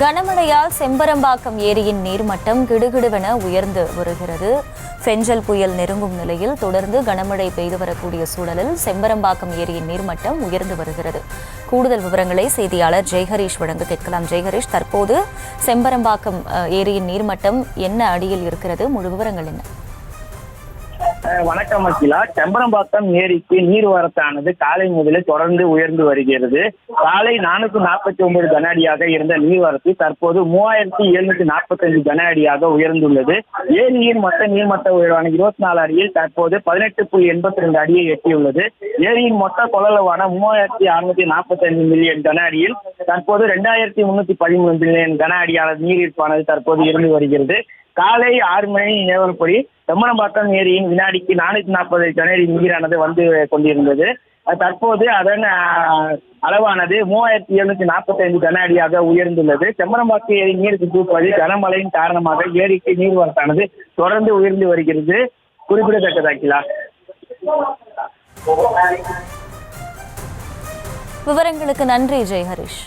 கனமழையால் செம்பரம்பாக்கம் ஏரியின் நீர்மட்டம் கிடுகிடுவென உயர்ந்து வருகிறது. பெஞ்சல் புயல் நெருங்கும் நிலையில் தொடர்ந்து கனமழை பெய்து வரக்கூடிய சூழலில் செம்பரம்பாக்கம் ஏரியின் நீர்மட்டம் உயர்ந்து வருகிறது. கூடுதல் விவரங்களை செய்தியாளர் ஜெய்ஹரீஷ் வழங்க கேட்கலாம். ஜெய்ஹரீஷ், தற்போது செம்பரம்பாக்கம் ஏரியின் நீர்மட்டம் என்ன அடியில் இருக்கிறது? முழு விவரங்கள் என்ன? வணக்கம் அகிலா. செம்பரம்பாக்கம் ஏரிக்கு நீர்வரத்தானது காலை முதலே தொடர்ந்து உயர்ந்து வருகிறது. காலை 449 கன அடியாக இருந்த நீர்வரத்து தற்போது 3745 கன அடியாக உயர்ந்துள்ளது. ஏரியின் மொத்த நீர்மட்ட உயர்வான 24 அடியில் தற்போது 18.82 அடியை எட்டியுள்ளது. ஏரியின் மொத்த கொள்ளளவான 3645 மில்லியன் கன அடியில் தற்போது 2313 மில்லியன் கன அடியான நீரிருப்பானது தற்போது இருந்து வருகிறது. காலை 6 மணி நிலவரப்படி செம்பரம்பாக்கம் ஏரியின் வினாடிக்கு 440 கன அடி நீரானது வந்து கொண்டிருந்தது. தற்போது அதன் அளவானது 3745 கன அடியாக உயர்ந்துள்ளது. செம்பரம்பாக்கம் ஏரி நீருக்கு தூக்குவது கனமழையின் காரணமாக ஏரிக்கு நீர்வரத்தானது தொடர்ந்து உயர்ந்து வருகிறது. குறிப்பிடத்தக்கதாக்கிலா. விவரங்களுக்கு நன்றி ஜெய்ஹரீஷ்.